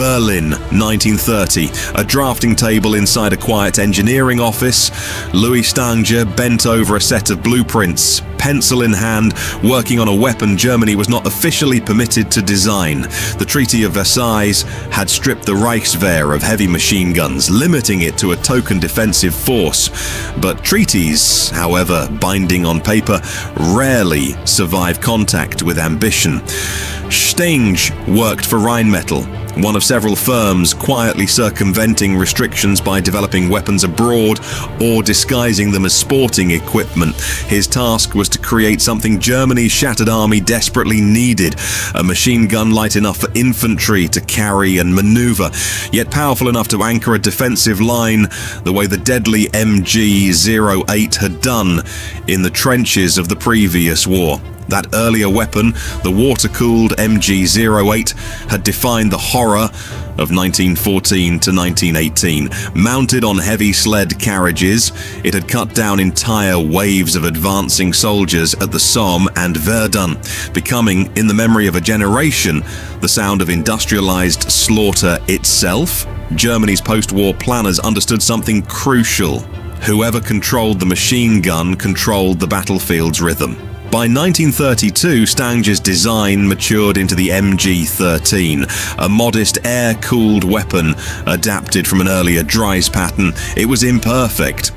Berlin, 1930. A drafting table inside a quiet engineering office. Louis Stanger bent over a set of blueprints. Pencil in hand, working on a weapon Germany was not officially permitted to design. The Treaty of Versailles had stripped the Reichswehr of heavy machine guns, limiting it to a token defensive force. But treaties, however binding on paper, rarely survive contact with ambition. Stange worked for Rheinmetall, one of several firms quietly circumventing restrictions by developing weapons abroad or disguising them as sporting equipment. His task was to create something Germany's shattered army desperately needed, a machine gun light enough for infantry to carry and maneuver, yet powerful enough to anchor a defensive line the way the deadly MG-08 had done in the trenches of the previous war. That earlier weapon, the water-cooled MG-08, had defined the horror of 1914 to 1918. Mounted on heavy sled carriages, it had cut down entire waves of advancing soldiers at the Somme and Verdun, becoming, in the memory of a generation, the sound of industrialized slaughter itself. Germany's post-war planners understood something crucial. Whoever controlled the machine gun controlled the battlefield's rhythm. By 1932, Stange's design matured into the MG-13, a modest air-cooled weapon adapted from an earlier Dries pattern. It was imperfect.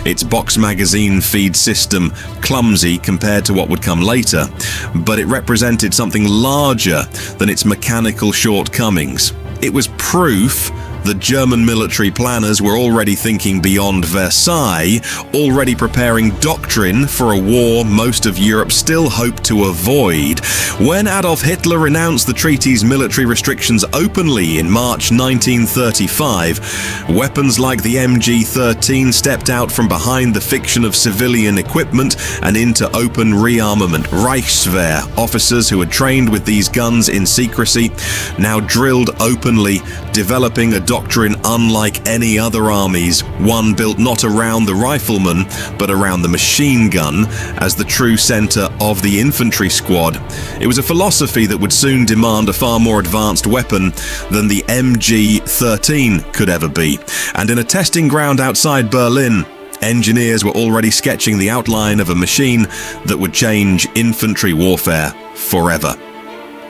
Its box magazine feed system clumsy compared to what would come later, but it represented something larger than its mechanical shortcomings. It was proof that German military planners were already thinking beyond Versailles, already preparing doctrine for a war most of Europe still hoped to avoid. When Adolf Hitler announced the treaty's military restrictions openly in March 1935, weapons like the MG-13 stepped out from behind the fiction of civilian equipment and into open rearmament. Reichswehr officers who had trained with these guns in secrecy now drilled openly, developing a doctrine unlike any other armies, one built not around the rifleman, but around the machine gun as the true center of the infantry squad. It was a philosophy that would soon demand a far more advanced weapon than the MG-13 could ever be. And in a testing ground outside Berlin, engineers were already sketching the outline of a machine that would change infantry warfare forever.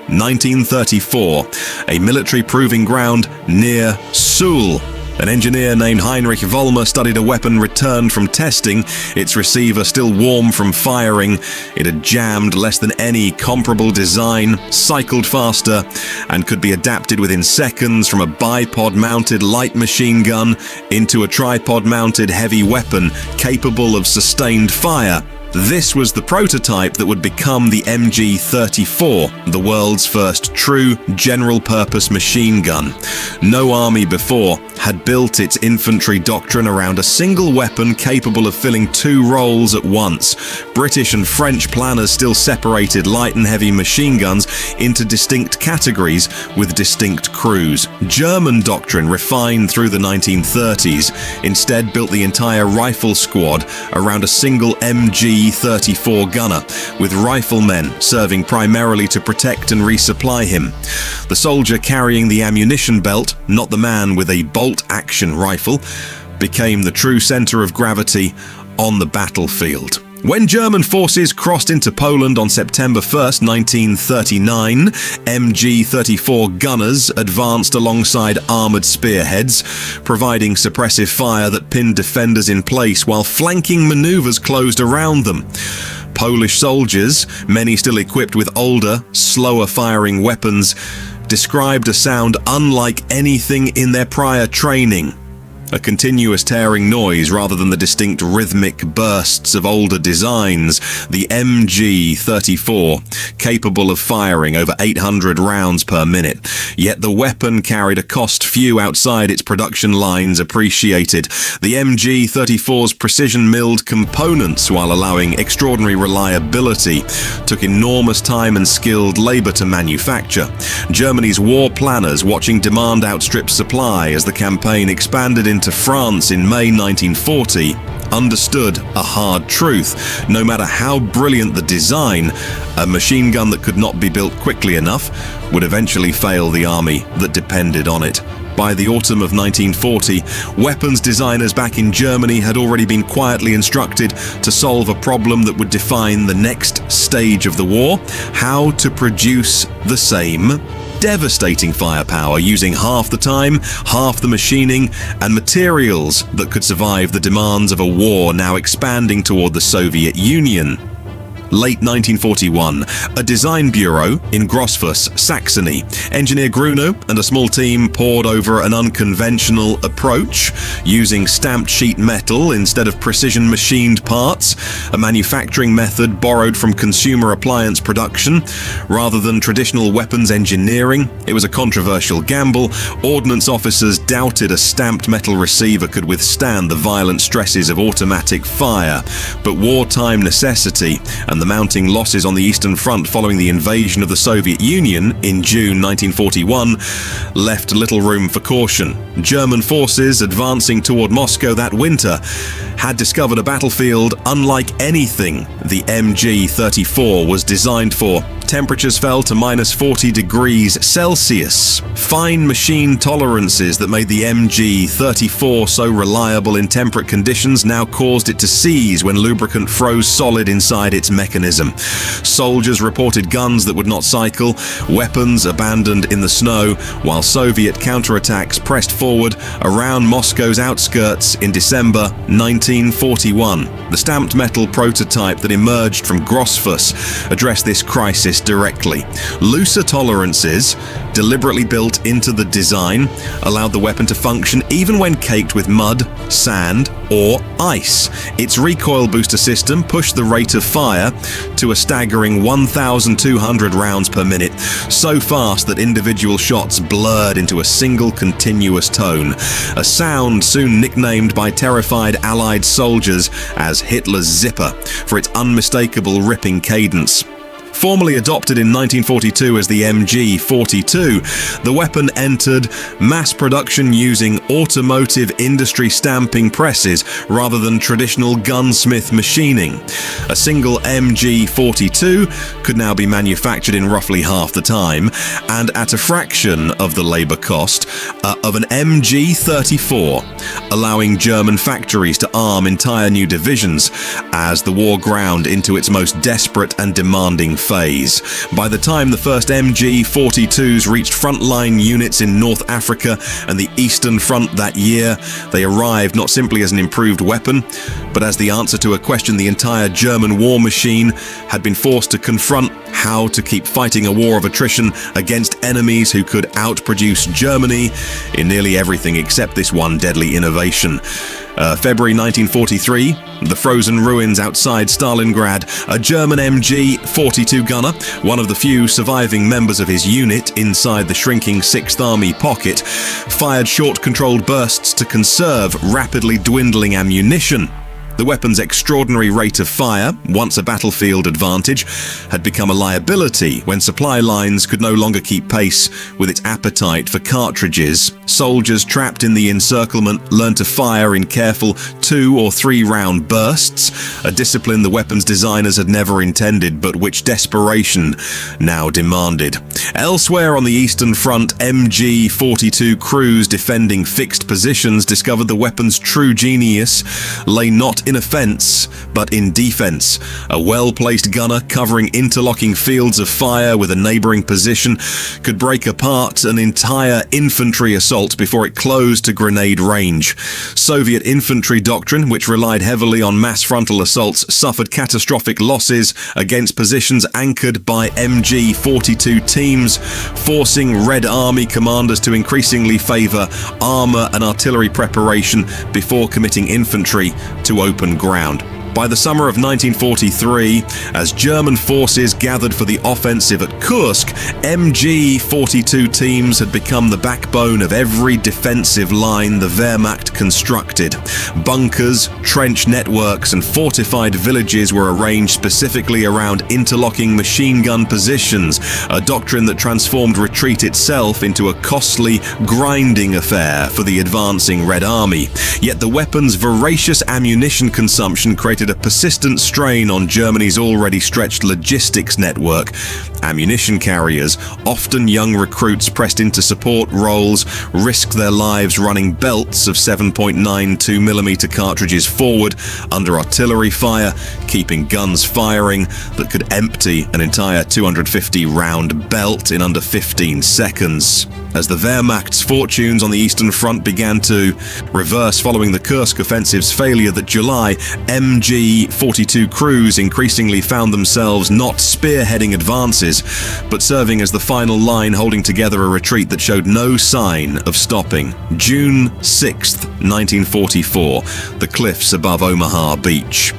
1934, a military proving ground near Suhl. An engineer named Heinrich Vollmer studied a weapon returned from testing, its receiver still warm from firing. It had jammed less than any comparable design, cycled faster, and could be adapted within seconds from a bipod-mounted light machine gun into a tripod-mounted heavy weapon capable of sustained fire. This was the prototype that would become the MG-34, the world's first true general-purpose machine gun. No army before had built its infantry doctrine around a single weapon capable of filling two roles at once. British and French planners still separated light and heavy machine guns into distinct categories with distinct crews. German doctrine, refined through the 1930s, instead built the entire rifle squad around a single MG-34 gunner, with riflemen serving primarily to protect and resupply him. The soldier carrying the ammunition belt, not the man with a bolt-action rifle, became the true center of gravity on the battlefield. When German forces crossed into Poland on September 1st, 1939, MG-34 gunners advanced alongside armored spearheads, providing suppressive fire that pinned defenders in place while flanking maneuvers closed around them. Polish soldiers, many still equipped with older, slower-firing weapons, described a sound unlike anything in their prior training. A continuous tearing noise rather than the distinct rhythmic bursts of older designs. The MG-34, capable of firing over 800 rounds per minute. Yet the weapon carried a cost few outside its production lines appreciated. The MG-34's precision-milled components, while allowing extraordinary reliability, took enormous time and skilled labor to manufacture. Germany's war planners, watching demand outstrip supply as the campaign expanded into France in May 1940, understood a hard truth. No matter how brilliant the design, a machine gun that could not be built quickly enough would eventually fail the army that depended on it. By the autumn of 1940, weapons designers back in Germany had already been quietly instructed to solve a problem that would define the next stage of the war: how to produce the same devastating firepower using half the time, half the machining, and materials that could survive the demands of a war now expanding toward the Soviet Union. Late 1941, a design bureau in Grossfuss, Saxony. Engineer Grunow and a small team pored over an unconventional approach, using stamped sheet metal instead of precision machined parts, a manufacturing method borrowed from consumer appliance production. Rather than traditional weapons engineering, it was a controversial gamble. Ordnance officers doubted a stamped metal receiver could withstand the violent stresses of automatic fire, but wartime necessity and the mounting losses on the Eastern Front following the invasion of the Soviet Union in June 1941 left little room for caution. German forces advancing toward Moscow that winter had discovered a battlefield unlike anything the MG-34 was designed for. Temperatures fell to -40 degrees Celsius. Fine machine tolerances that made the MG-34 so reliable in temperate conditions now caused it to seize when lubricant froze solid inside its mechanism. Soldiers reported guns that would not cycle, weapons abandoned in the snow, while Soviet counterattacks pressed forward around Moscow's outskirts in December 1941. The stamped metal prototype that emerged from Grossfuss addressed this crisis directly. Looser tolerances, deliberately built into the design, allowed the weapon to function even when caked with mud, sand, or ice. Its recoil booster system pushed the rate of fire to a staggering 1,200 rounds per minute, so fast that individual shots blurred into a single continuous tone, a sound soon nicknamed by terrified Allied soldiers as Hitler's Zipper for its unmistakable ripping cadence. Formally adopted in 1942 as the MG-42, the weapon entered mass production using automotive industry stamping presses rather than traditional gunsmith machining. A single MG-42 could now be manufactured in roughly half the time and at a fraction of the labor cost of an MG-34, allowing German factories to arm entire new divisions as the war ground into its most desperate and demanding phase. By the time the first MG-42s reached frontline units in North Africa and the Eastern Front that year, they arrived not simply as an improved weapon, but as the answer to a question the entire German war machine had been forced to confront: how to keep fighting a war of attrition against enemies who could outproduce Germany in nearly everything except this one deadly innovation. February 1943, the frozen ruins outside Stalingrad, a German MG-42 gunner, one of the few surviving members of his unit inside the shrinking 6th Army pocket, fired short-controlled bursts to conserve rapidly dwindling ammunition. The weapon's extraordinary rate of fire, once a battlefield advantage, had become a liability when supply lines could no longer keep pace with its appetite for cartridges. Soldiers trapped in the encirclement learned to fire in careful 2 or 3 round bursts, a discipline the weapons designers had never intended but which desperation now demanded. Elsewhere on the Eastern Front, MG-42 crews defending fixed positions discovered the weapon's true genius lay not in offense, but in defense. A well-placed gunner covering interlocking fields of fire with a neighboring position could break apart an entire infantry assault before it closed to grenade range. Soviet infantry doctrine, which relied heavily on mass frontal assaults, suffered catastrophic losses against positions anchored by MG-42 teams, forcing Red Army commanders to increasingly favor armor and artillery preparation before committing infantry to open ground. By the summer of 1943, as German forces gathered for the offensive at Kursk, MG-42 teams had become the backbone of every defensive line the Wehrmacht constructed. Bunkers, trench networks, and fortified villages were arranged specifically around interlocking machine gun positions, a doctrine that transformed retreat itself into a costly, grinding affair for the advancing Red Army. Yet the weapon's voracious ammunition consumption created a persistent strain on Germany's already stretched logistics network. Ammunition carriers, often young recruits pressed into support roles, risked their lives running belts of 7.92mm cartridges forward under artillery fire, keeping guns firing that could empty an entire 250-round belt in under 15 seconds. As the Wehrmacht's fortunes on the Eastern Front began to reverse following the Kursk offensive's failure that July, MG-42 crews increasingly found themselves not spearheading advances, but serving as the final line holding together a retreat that showed no sign of stopping. June 6th, 1944, the cliffs above Omaha Beach.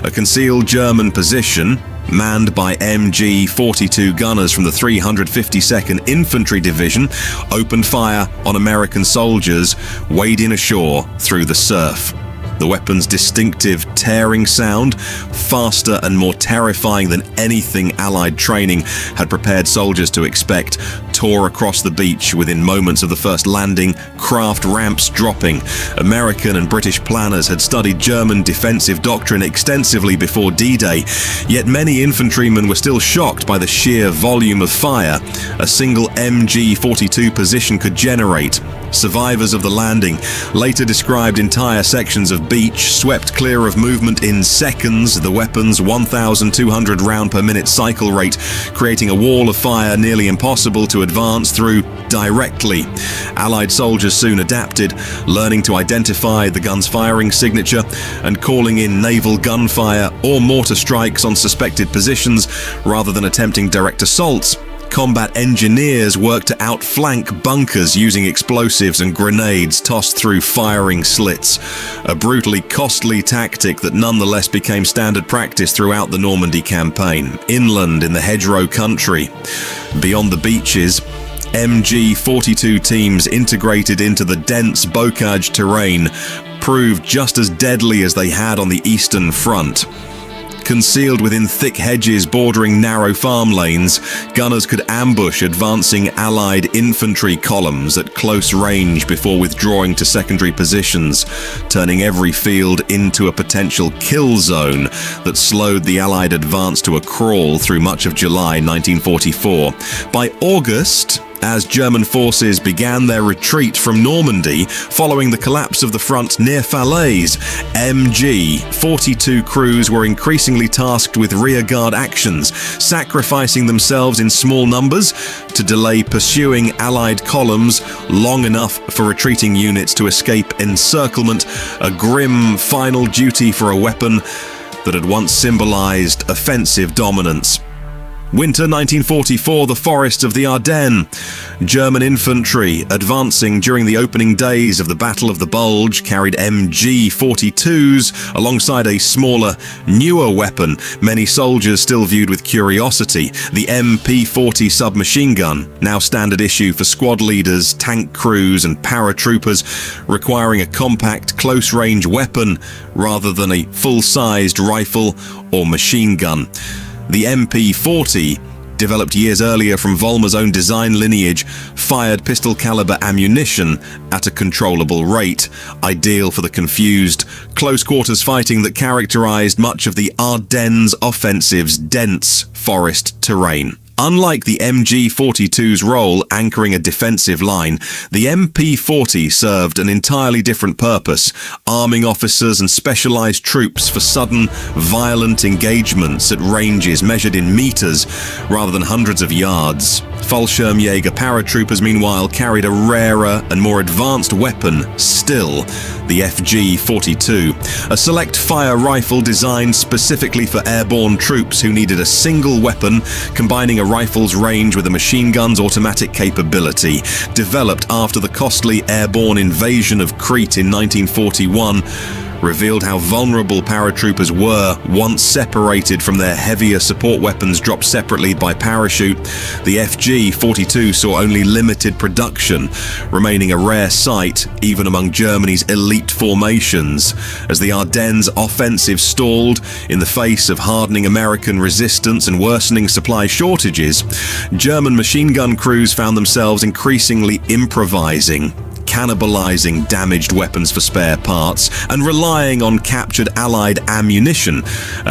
A concealed German position, manned by MG-42 gunners from the 352nd Infantry Division, opened fire on American soldiers wading ashore through the surf. The weapon's distinctive tearing sound, faster and more terrifying than anything Allied training had prepared soldiers to expect, tore across the beach within moments of the first landing, craft ramps dropping. American and British planners had studied German defensive doctrine extensively before D-Day, yet many infantrymen were still shocked by the sheer volume of fire a single MG-42 position could generate. Survivors of the landing later described entire sections of beach swept clear of movement in seconds, the weapon's 1,200 round per minute cycle rate creating a wall of fire nearly impossible to advance through directly. Allied soldiers soon adapted, learning to identify the gun's firing signature and calling in naval gunfire or mortar strikes on suspected positions rather than attempting direct assaults. Combat engineers worked to outflank bunkers using explosives and grenades tossed through firing slits, a brutally costly tactic that nonetheless became standard practice throughout the Normandy campaign, inland in the hedgerow country. Beyond the beaches, MG-42 teams integrated into the dense bocage terrain proved just as deadly as they had on the Eastern Front. Concealed within thick hedges bordering narrow farm lanes, gunners could ambush advancing Allied infantry columns at close range before withdrawing to secondary positions, turning every field into a potential kill zone that slowed the Allied advance to a crawl through much of July 1944. By August, as German forces began their retreat from Normandy following the collapse of the front near Falaise, MG-42 crews were increasingly tasked with rearguard actions, sacrificing themselves in small numbers to delay pursuing Allied columns long enough for retreating units to escape encirclement, a grim final duty for a weapon that had once symbolized offensive dominance. Winter 1944, the forests of the Ardennes. German infantry, advancing during the opening days of the Battle of the Bulge, carried MG-42s alongside a smaller, newer weapon many soldiers still viewed with curiosity, the MP-40 submachine gun, now standard issue for squad leaders, tank crews and paratroopers, requiring a compact, close-range weapon rather than a full-sized rifle or machine gun. The MP-40, developed years earlier from Volmer's own design lineage, fired pistol-caliber ammunition at a controllable rate, ideal for the confused, close-quarters fighting that characterized much of the Ardennes offensive's dense forest terrain. Unlike the MG-42's role anchoring a defensive line, the MP-40 served an entirely different purpose, arming officers and specialized troops for sudden, violent engagements at ranges measured in meters rather than hundreds of yards. Fallschirmjäger paratroopers, meanwhile, carried a rarer and more advanced weapon still, the FG-42, a select-fire rifle designed specifically for airborne troops who needed a single weapon, combining a rifle's range with a machine gun's automatic capability. Developed after the costly airborne invasion of Crete in 1941, revealed how vulnerable paratroopers were once separated from their heavier support weapons dropped separately by parachute. The FG-42 saw only limited production, remaining a rare sight even among Germany's elite formations. As the Ardennes offensive stalled in the face of hardening American resistance and worsening supply shortages, German machine gun crews found themselves increasingly improvising, cannibalizing damaged weapons for spare parts, and relying on captured Allied ammunition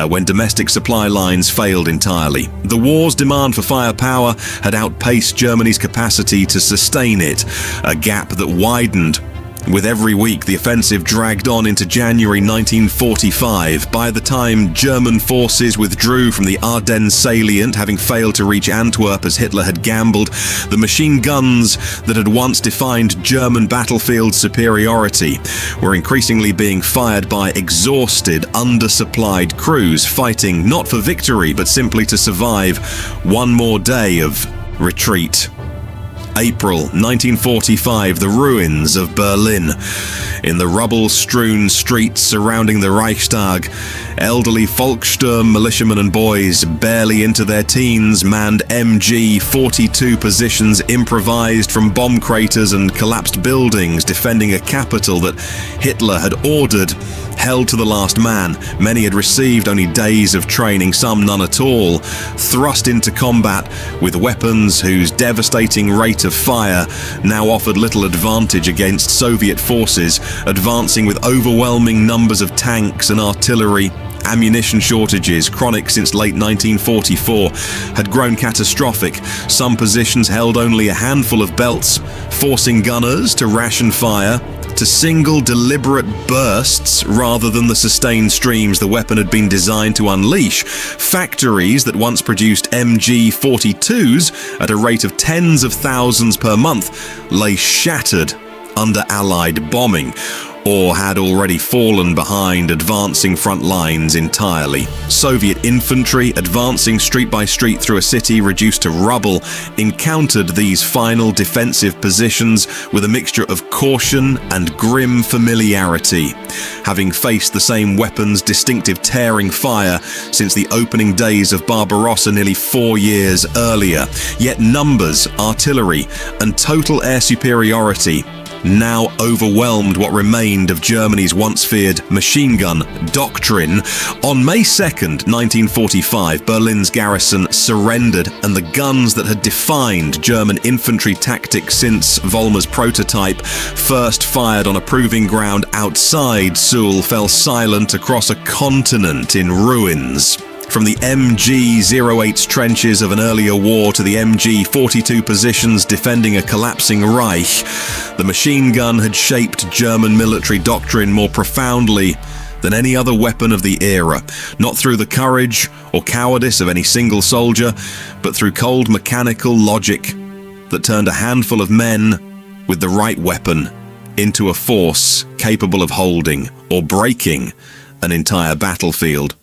when domestic supply lines failed entirely. The war's demand for firepower had outpaced Germany's capacity to sustain it, a gap that widened. With every week, the offensive dragged on into January 1945. By the time German forces withdrew from the Ardennes salient, having failed to reach Antwerp as Hitler had gambled, the machine guns that had once defined German battlefield superiority were increasingly being fired by exhausted, undersupplied crews, fighting not for victory, but simply to survive one more day of retreat. April 1945, the ruins of Berlin. In the rubble-strewn streets surrounding the Reichstag, elderly Volkssturm militiamen and boys, barely into their teens, manned MG-42 positions improvised from bomb craters and collapsed buildings, defending a capital that Hitler had ordered held to the last man. Many had received only days of training, some none at all, thrust into combat with weapons whose devastating rate of fire now offered little advantage against Soviet forces, advancing with overwhelming numbers of tanks and artillery. Ammunition shortages, chronic since late 1944, had grown catastrophic. Some positions held only a handful of belts, forcing gunners to ration fire, to single deliberate bursts rather than the sustained streams the weapon had been designed to unleash. Factories that once produced MG-42s at a rate of tens of thousands per month lay shattered under Allied bombing, or had already fallen behind advancing front lines entirely. Soviet infantry, advancing street by street through a city reduced to rubble, encountered these final defensive positions with a mixture of caution and grim familiarity, having faced the same weapon's distinctive tearing fire since the opening days of Barbarossa nearly 4 years earlier. Yet numbers, artillery, and total air superiority now overwhelmed what remained of Germany's once-feared machine gun doctrine. On May 2nd, 1945, Berlin's garrison surrendered, and the guns that had defined German infantry tactics since Volmer's prototype, first fired on a proving ground outside Seoul, fell silent across a continent in ruins. From the MG-08's trenches of an earlier war to the MG-42 positions defending a collapsing Reich, the machine gun had shaped German military doctrine more profoundly than any other weapon of the era, not through the courage or cowardice of any single soldier, but through cold mechanical logic that turned a handful of men with the right weapon into a force capable of holding or breaking an entire battlefield.